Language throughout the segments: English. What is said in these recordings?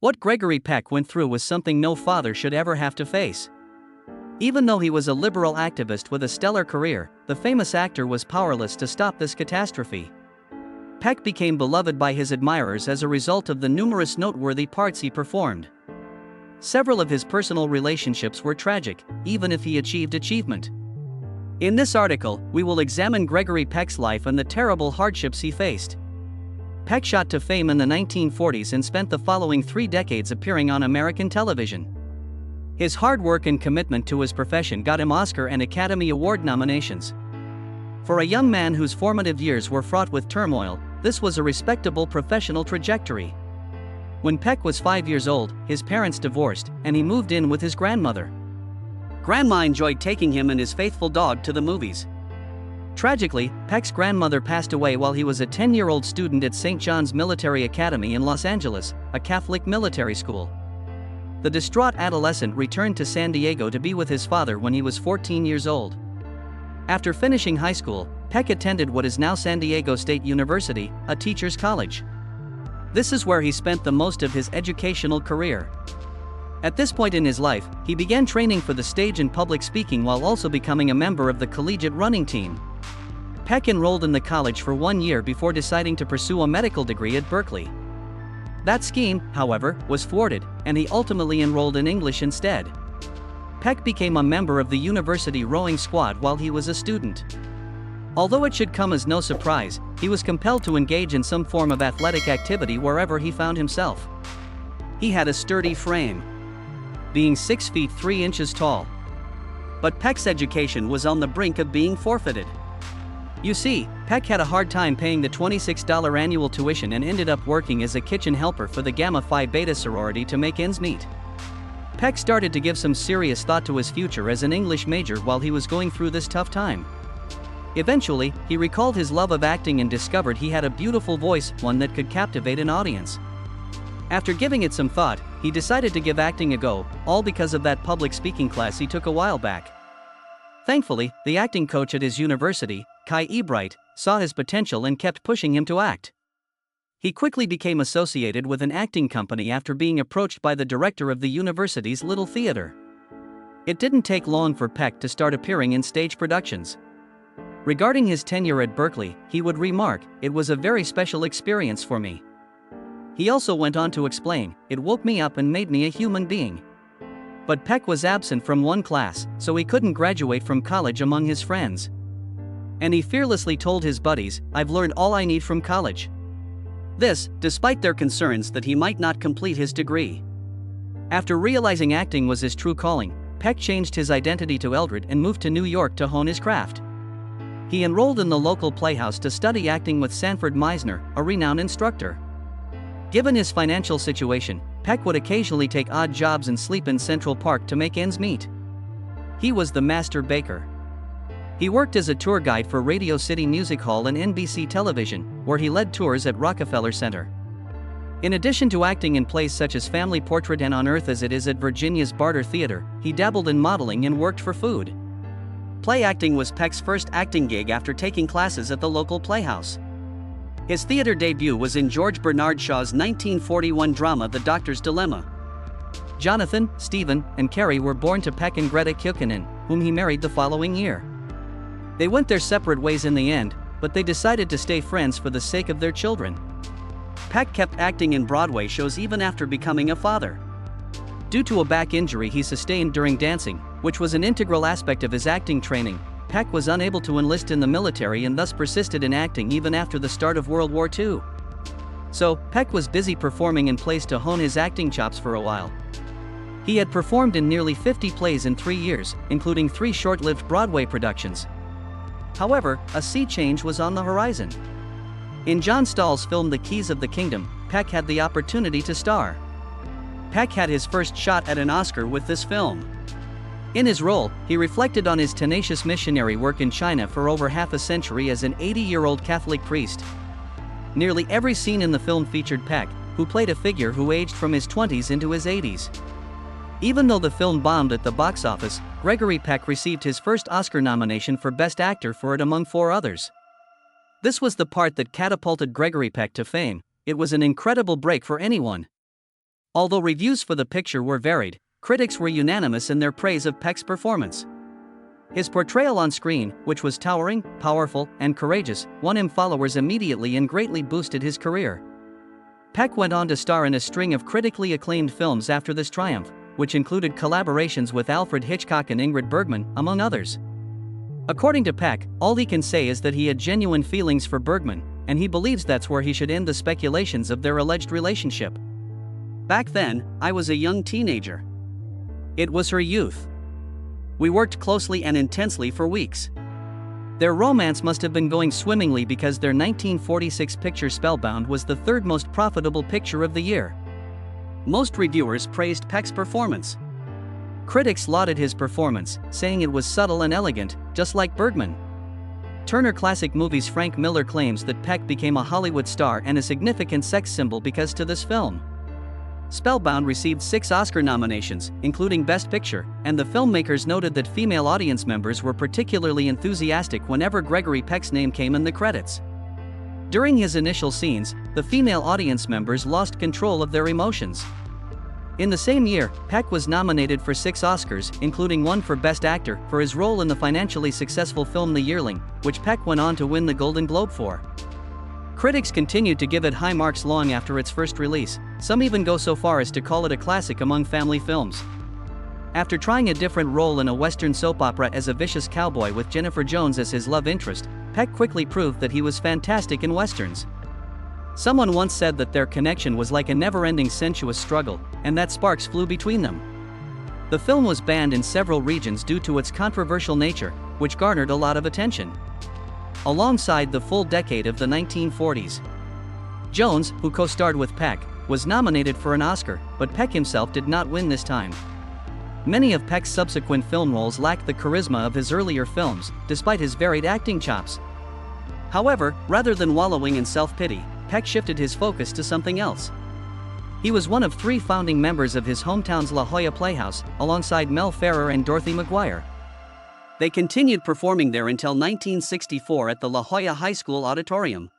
What Gregory Peck went through was something no father should ever have to face. Even though he was a liberal activist with a stellar career, the famous actor was powerless to stop this catastrophe. Peck became beloved by his admirers as a result of the numerous noteworthy parts he performed. Several of his personal relationships were tragic, even if he achieved achievement. In this article, we will examine Gregory Peck's life and the terrible hardships he faced. Peck shot to fame in the 1940s and spent the following 3 decades appearing on American television. His hard work and commitment to his profession got him Oscar and Academy Award nominations. For a young man whose formative years were fraught with turmoil, this was a respectable professional trajectory. When Peck was 5 years old, his parents divorced, and he moved in with his grandmother. Grandma enjoyed taking him and his faithful dog to the movies. Tragically, Peck's grandmother passed away while he was a 10-year-old student at St. John's Military Academy in Los Angeles, a Catholic military school. The distraught adolescent returned to San Diego to be with his father when he was 14 years old. After finishing high school, Peck attended what is now San Diego State University, a teacher's college. This is where he spent the most of his educational career. At this point in his life, he began training for the stage and public speaking while also becoming a member of the collegiate running team. Peck enrolled in the college for 1 year before deciding to pursue a medical degree at Berkeley. That scheme, however, was thwarted, and he ultimately enrolled in English instead. Peck became a member of the university rowing squad while he was a student. Although it should come as no surprise, he was compelled to engage in some form of athletic activity wherever he found himself. He had a sturdy frame, being 6 feet 3 inches tall. But Peck's education was on the brink of being forfeited. You see, Peck had a hard time paying the $26 annual tuition and ended up working as a kitchen helper for the Gamma Phi Beta sorority to make ends meet. Peck started to give some serious thought to his future as an English major while he was going through this tough time. Eventually, he recalled his love of acting and discovered he had a beautiful voice, one that could captivate an audience. After giving it some thought, he decided to give acting a go, all because of that public speaking class he took a while back. Thankfully, the acting coach at his university, Kai Ebright, saw his potential and kept pushing him to act. He quickly became associated with an acting company after being approached by the director of the university's Little Theater. It didn't take long for Peck to start appearing in stage productions. Regarding his tenure at Berkeley, he would remark, "It was a very special experience for me." He also went on to explain, "It woke me up and made me a human being." But Peck was absent from one class, so he couldn't graduate from college among his friends. And he fearlessly told his buddies, "I've learned all I need from college." This, despite their concerns that he might not complete his degree. After realizing acting was his true calling, Peck changed his identity to Eldred and moved to New York to hone his craft. He enrolled in the local playhouse to study acting with Sanford Meisner, a renowned instructor. Given his financial situation, Peck would occasionally take odd jobs and sleep in Central Park to make ends meet. He was the master baker. He worked as a tour guide for Radio City Music Hall and NBC Television, where he led tours at Rockefeller Center. In addition to acting in plays such as Family Portrait and On Earth as It Is at Virginia's Barter Theater, he dabbled in modeling and worked for food. Play acting was Peck's first acting gig after taking classes at the local playhouse. His theater debut was in George Bernard Shaw's 1941 drama The Doctor's Dilemma. Jonathan, Stephen, and Carrie were born to Peck and Greta Kukkonen, whom he married the following year. They went their separate ways in the end, but they decided to stay friends for the sake of their children. Peck kept acting in Broadway shows even after becoming a father. Due to a back injury he sustained during dancing, which was an integral aspect of his acting training, Peck was unable to enlist in the military and thus persisted in acting even after the start of World War II. So, Peck was busy performing in plays to hone his acting chops for a while. He had performed in nearly 50 plays in 3 years, including 3 short-lived Broadway productions. However, a sea change was on the horizon. In John Stahl's film The Keys of the Kingdom, Peck had the opportunity to star. Peck had his first shot at an Oscar with this film. In his role, he reflected on his tenacious missionary work in China for over half a century as an 80-year-old Catholic priest. Nearly every scene in the film featured Peck, who played a figure who aged from his 20s into his 80s. Even though the film bombed at the box office, Gregory Peck received his first Oscar nomination for Best Actor for it among 4 others. This was the part that catapulted Gregory Peck to fame. It was an incredible break for anyone. Although reviews for the picture were varied, critics were unanimous in their praise of Peck's performance. His portrayal on screen, which was towering, powerful, and courageous, won him followers immediately and greatly boosted his career. Peck went on to star in a string of critically acclaimed films after this triumph, which included collaborations with Alfred Hitchcock and Ingrid Bergman, among others. According to Peck, all he can say is that he had genuine feelings for Bergman, and he believes that's where he should end the speculations of their alleged relationship. "Back then, I was a young teenager. It was her youth. We worked closely and intensely for weeks. Their romance must have been going swimmingly because their 1946 picture Spellbound was the third most profitable picture of the year." Most reviewers praised Peck's performance. Critics lauded his performance, saying it was subtle and elegant, just like Bergman. Turner Classic Movies' Frank Miller claims that Peck became a Hollywood star and a significant sex symbol because to this film. Spellbound received 6 Oscar nominations, including Best Picture, and the filmmakers noted that female audience members were particularly enthusiastic whenever Gregory Peck's name came in the credits. During his initial scenes, the female audience members lost control of their emotions. In the same year, Peck was nominated for 6 Oscars, including one for Best Actor, for his role in the financially successful film The Yearling, which Peck went on to win the Golden Globe for. Critics continued to give it high marks long after its first release, some even go so far as to call it a classic among family films. After trying a different role in a Western soap opera as a vicious cowboy with Jennifer Jones as his love interest, Peck quickly proved that he was fantastic in Westerns. Someone once said that their connection was like a never-ending sensuous struggle, and that sparks flew between them. The film was banned in several regions due to its controversial nature, which garnered a lot of attention. Alongside the full decade of the 1940s, Jones, who co-starred with Peck, was nominated for an Oscar, but Peck himself did not win this time. Many of Peck's subsequent film roles lacked the charisma of his earlier films, despite his varied acting chops. However, rather than wallowing in self-pity, Peck shifted his focus to something else. He was one of 3 founding members of his hometown's La Jolla Playhouse, alongside Mel Ferrer and Dorothy McGuire. They continued performing there until 1964 at the La Jolla High School Auditorium.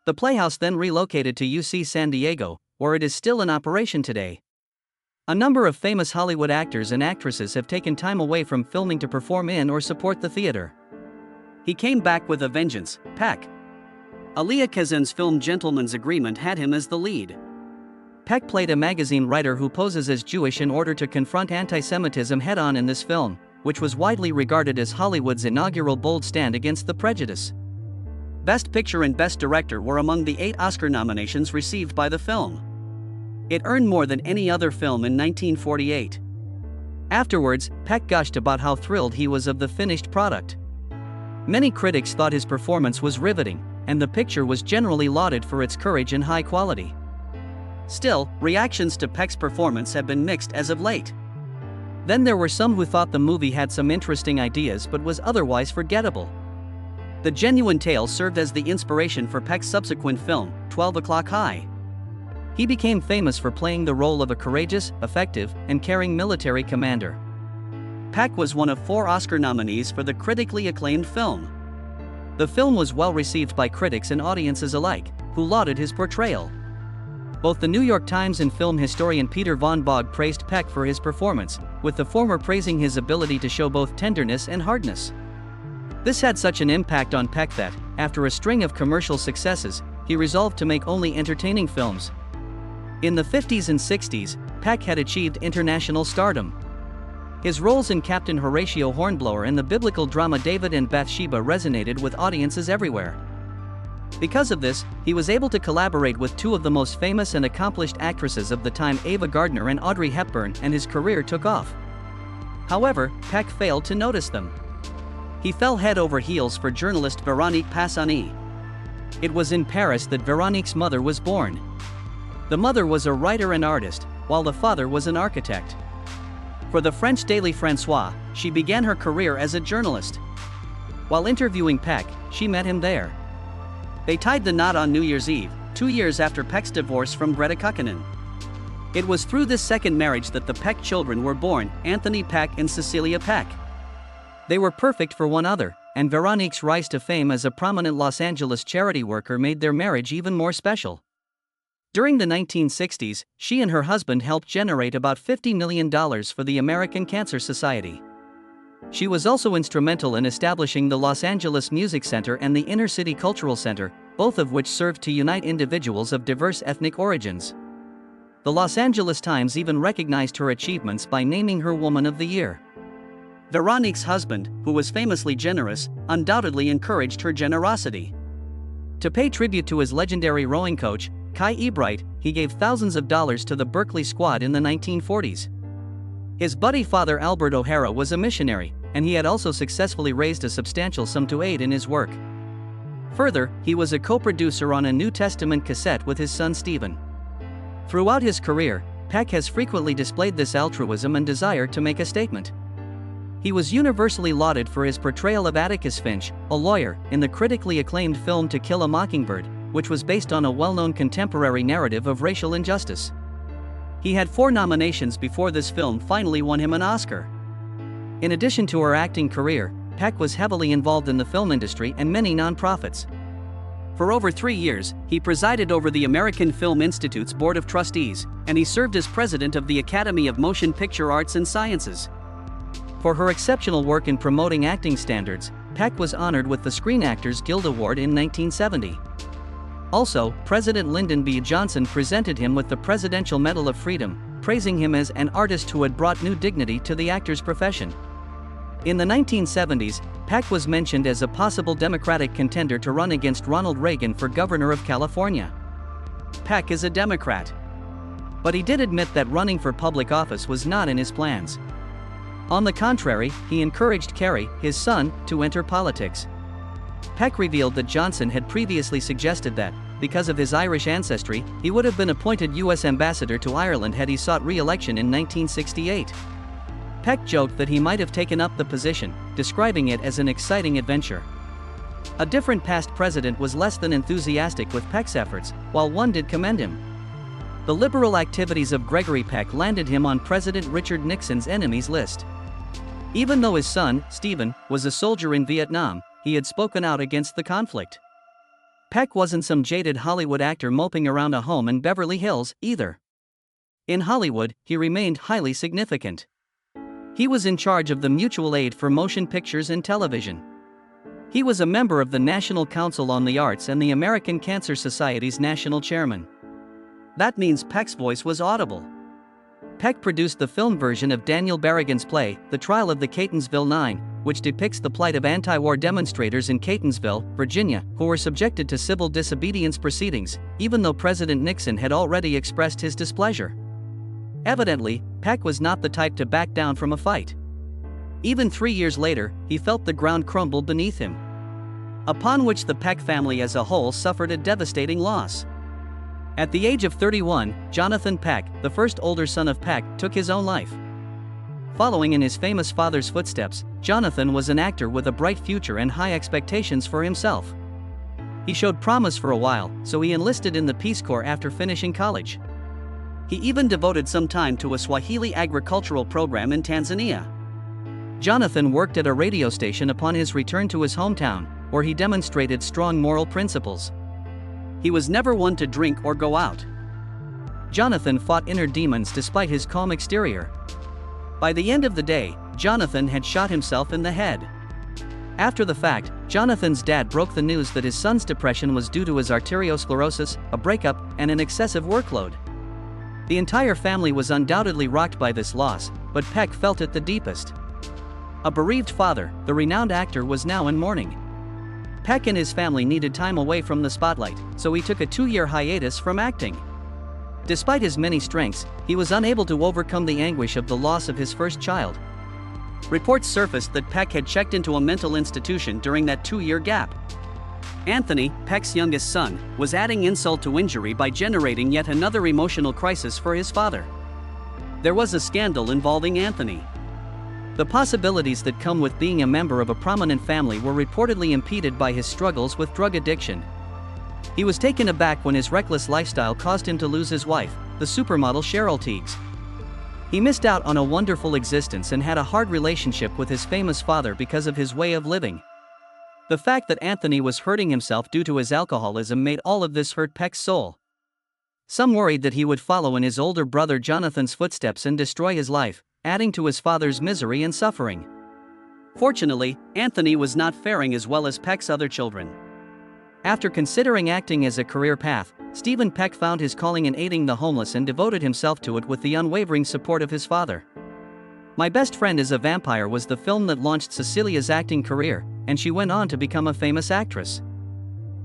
The Playhouse then relocated to UC San Diego, where it is still in operation today. A number of famous Hollywood actors and actresses have taken time away from filming to perform in or support the theater. He came back with a vengeance, Peck. Elia Kazan's film Gentleman's Agreement had him as the lead. Peck played a magazine writer who poses as Jewish in order to confront anti-Semitism head-on in this film, which was widely regarded as Hollywood's inaugural bold stand against the prejudice. Best Picture and Best Director were among the 8 Oscar nominations received by the film. It earned more than any other film in 1948. Afterwards, Peck gushed about how thrilled he was of the finished product. Many critics thought his performance was riveting, and the picture was generally lauded for its courage and high quality. Still, reactions to Peck's performance have been mixed as of late. Then there were some who thought the movie had some interesting ideas but was otherwise forgettable. The genuine tale served as the inspiration for Peck's subsequent film, 12 O'Clock High. He became famous for playing the role of a courageous, effective, and caring military commander. Peck was one of 4 Oscar nominees for the critically acclaimed film. The film was well received by critics and audiences alike, who lauded his portrayal. Both the New York Times and film historian Peter von Bogg praised Peck for his performance, with the former praising his ability to show both tenderness and hardness. This had such an impact on Peck that, after a string of commercial successes, he resolved to make only entertaining films. In the 50s and 60s, Peck had achieved international stardom. His roles in Captain Horatio Hornblower and the biblical drama David and Bathsheba resonated with audiences everywhere. Because of this, he was able to collaborate with 2 of the most famous and accomplished actresses of the time, Ava Gardner and Audrey Hepburn, and his career took off. However, Peck failed to notice them. He fell head over heels for journalist Véronique Passani. It was in Paris that Véronique's mother was born. The mother was a writer and artist, while the father was an architect. For the French Daily François, she began her career as a journalist. While interviewing Peck, she met him there. They tied the knot on New Year's Eve, 2 years after Peck's divorce from Greta Kukkonen. It was through this second marriage that the Peck children were born, Anthony Peck and Cecilia Peck. They were perfect for one another, and Véronique's rise to fame as a prominent Los Angeles charity worker made their marriage even more special. During the 1960s, she and her husband helped generate about $50 million for the American Cancer Society. She was also instrumental in establishing the Los Angeles Music Center and the Inner City Cultural Center, both of which served to unite individuals of diverse ethnic origins. The Los Angeles Times even recognized her achievements by naming her Woman of the Year. Veronique's husband, who was famously generous, undoubtedly encouraged her generosity. To pay tribute to his legendary rowing coach, Kai Ebright, he gave thousands of dollars to the Berkeley squad in the 1940s. His buddy father Albert O'Hara was a missionary, and he had also successfully raised a substantial sum to aid in his work. Further, he was a co-producer on a New Testament cassette with his son Stephen. Throughout his career, Peck has frequently displayed this altruism and desire to make a statement. He was universally lauded for his portrayal of Atticus Finch, a lawyer, in the critically acclaimed film To Kill a Mockingbird, which was based on a well-known contemporary narrative of racial injustice. He had 4 nominations before this film finally won him an Oscar. In addition to her acting career, Peck was heavily involved in the film industry and many nonprofits. For over 3 years, he presided over the American Film Institute's Board of Trustees, and he served as president of the Academy of Motion Picture Arts and Sciences. For her exceptional work in promoting acting standards, Peck was honored with the Screen Actors Guild Award in 1970. Also, President Lyndon B. Johnson presented him with the Presidential Medal of Freedom, praising him as an artist who had brought new dignity to the actor's profession. In the 1970s, Peck was mentioned as a possible Democratic contender to run against Ronald Reagan for governor of California. Peck is a Democrat. But he did admit that running for public office was not in his plans. On the contrary, he encouraged Kerry, his son, to enter politics. Peck revealed that Johnson had previously suggested that, because of his Irish ancestry, he would have been appointed U.S. ambassador to Ireland had he sought re-election in 1968. Peck joked that he might have taken up the position, describing it as an exciting adventure. A different past president was less than enthusiastic with Peck's efforts, while one did commend him. The liberal activities of Gregory Peck landed him on President Richard Nixon's enemies list. Even though his son, Stephen, was a soldier in Vietnam, he had spoken out against the conflict. Peck wasn't some jaded Hollywood actor moping around a home in Beverly Hills, either. In Hollywood, he remained highly significant. He was in charge of the Mutual Aid for Motion Pictures and Television. He was a member of the National Council on the Arts and the American Cancer Society's national chairman. That means Peck's voice was audible. Peck produced the film version of Daniel Berrigan's play, The Trial of the Catonsville Nine, which depicts the plight of anti-war demonstrators in Catonsville, Virginia, who were subjected to civil disobedience proceedings, even though President Nixon had already expressed his displeasure. Evidently, Peck was not the type to back down from a fight. Even 3 years later, he felt the ground crumble beneath him. Upon which the Peck family as a whole suffered a devastating loss. At the age of 31, Jonathan Peck, the first older son of Peck, took his own life. Following in his famous father's footsteps, Jonathan was an actor with a bright future and high expectations for himself. He showed promise for a while, so he enlisted in the Peace Corps after finishing college. He even devoted some time to a Swahili agricultural program in Tanzania. Jonathan worked at a radio station upon his return to his hometown, where he demonstrated strong moral principles. He was never one to drink or go out. Jonathan fought inner demons despite his calm exterior. By the end of the day, Jonathan had shot himself in the head. After the fact, Jonathan's dad broke the news that his son's depression was due to his arteriosclerosis, a breakup, and an excessive workload. The entire family was undoubtedly rocked by this loss, but Peck felt it the deepest. A bereaved father, the renowned actor was now in mourning. Peck and his family needed time away from the spotlight, so he took a 2-year hiatus from acting. Despite his many strengths, he was unable to overcome the anguish of the loss of his first child. Reports surfaced that Peck had checked into a mental institution during that 2-year gap. Anthony, Peck's youngest son, was adding insult to injury by generating yet another emotional crisis for his father. There was a scandal involving Anthony. The possibilities that come with being a member of a prominent family were reportedly impeded by his struggles with drug addiction. He was taken aback when his reckless lifestyle caused him to lose his wife, the supermodel Cheryl Tiegs. He missed out on a wonderful existence and had a hard relationship with his famous father because of his way of living. The fact that Anthony was hurting himself due to his alcoholism made all of this hurt Peck's soul. Some worried that he would follow in his older brother Jonathan's footsteps and destroy his life, adding to his father's misery and suffering. Fortunately, Anthony was not faring as well as Peck's other children. After considering acting as a career path, Stephen Peck found his calling in aiding the homeless and devoted himself to it with the unwavering support of his father. My Best Friend is a Vampire was the film that launched Cecilia's acting career, and she went on to become a famous actress.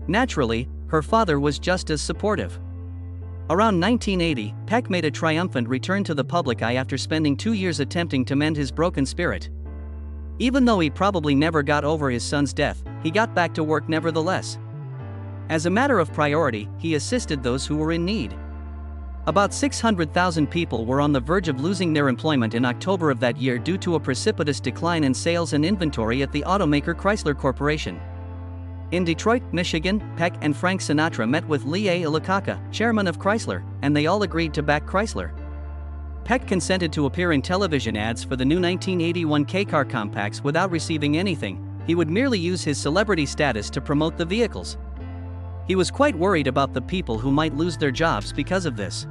Naturally, her father was just as supportive. Around 1980, Peck made a triumphant return to the public eye after spending 2 years attempting to mend his broken spirit. Even though he probably never got over his son's death, he got back to work nevertheless. As a matter of priority, he assisted those who were in need. About 600,000 people were on the verge of losing their employment in October of that year due to a precipitous decline in sales and inventory at the automaker Chrysler Corporation. In Detroit, Michigan, Peck and Frank Sinatra met with Lee A. Iacocca, chairman of Chrysler, and they all agreed to back Chrysler. Peck consented to appear in television ads for the new 1981 K-Car compacts without receiving anything. He would merely use his celebrity status to promote the vehicles. He was quite worried about the people who might lose their jobs because of this.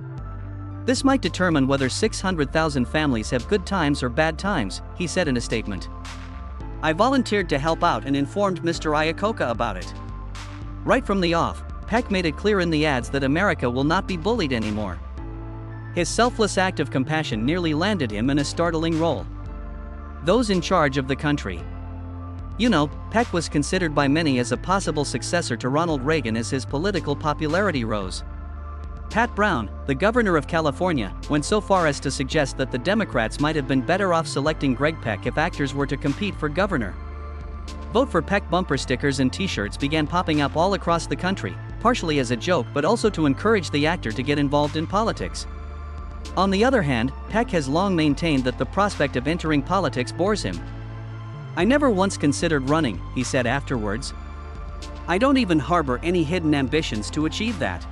This might determine whether 600,000 families have good times or bad times, he said in a statement. I volunteered to help out and informed Mr. Iacocca about it. Right from the off, Peck made it clear in the ads that America will not be bullied anymore. His selfless act of compassion nearly landed him in a startling role. Those in charge of the country. You know, Peck was considered by many as a possible successor to Ronald Reagan as his political popularity rose. Pat Brown, the governor of California, went so far as to suggest that the Democrats might have been better off selecting Greg Peck if actors were to compete for governor. Vote for Peck bumper stickers and t-shirts began popping up all across the country, partially as a joke but also to encourage the actor to get involved in politics. On the other hand, Peck has long maintained that the prospect of entering politics bores him. I never once considered running, he said afterwards. I don't even harbor any hidden ambitions to achieve that.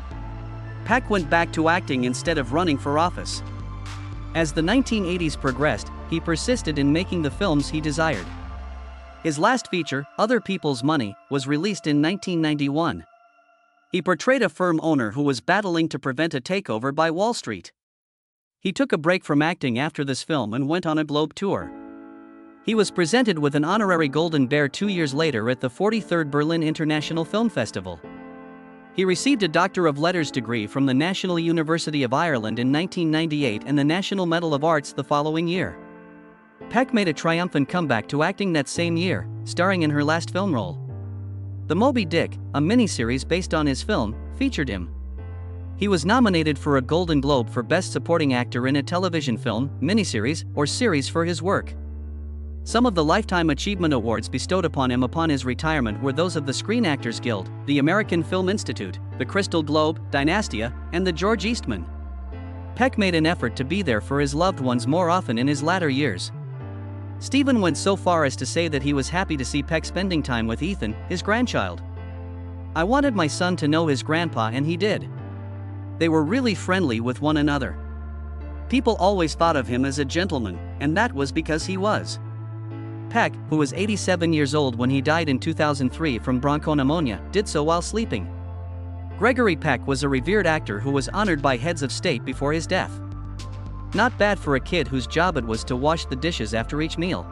Peck went back to acting instead of running for office. As the 1980s progressed, he persisted in making the films he desired. His last feature, Other People's Money, was released in 1991. He portrayed a firm owner who was battling to prevent a takeover by Wall Street. He took a break from acting after this film and went on a globe tour. He was presented with an honorary Golden Bear 2 years later at the 43rd Berlin International Film Festival. He received a Doctor of Letters degree from the National University of Ireland in 1998 and the National Medal of Arts the following year. Peck made a triumphant comeback to acting that same year, starring in her last film role. The Moby Dick, a miniseries based on his film, featured him. He was nominated for a Golden Globe for Best Supporting Actor in a Television Film, Miniseries, or Series for his work. Some of the Lifetime Achievement Awards bestowed upon him upon his retirement were those of the Screen Actors Guild, the American Film Institute, the Crystal Globe, Dynastia, and the George Eastman. Peck made an effort to be there for his loved ones more often in his latter years. Stephen went so far as to say that he was happy to see Peck spending time with Ethan, his grandchild. I wanted my son to know his grandpa and he did. They were really friendly with one another. People always thought of him as a gentleman, and that was because he was. Peck, who was 87 years old when he died in 2003 from bronchopneumonia, did so while sleeping. Gregory Peck was a revered actor who was honored by heads of state before his death. Not bad for a kid whose job it was to wash the dishes after each meal.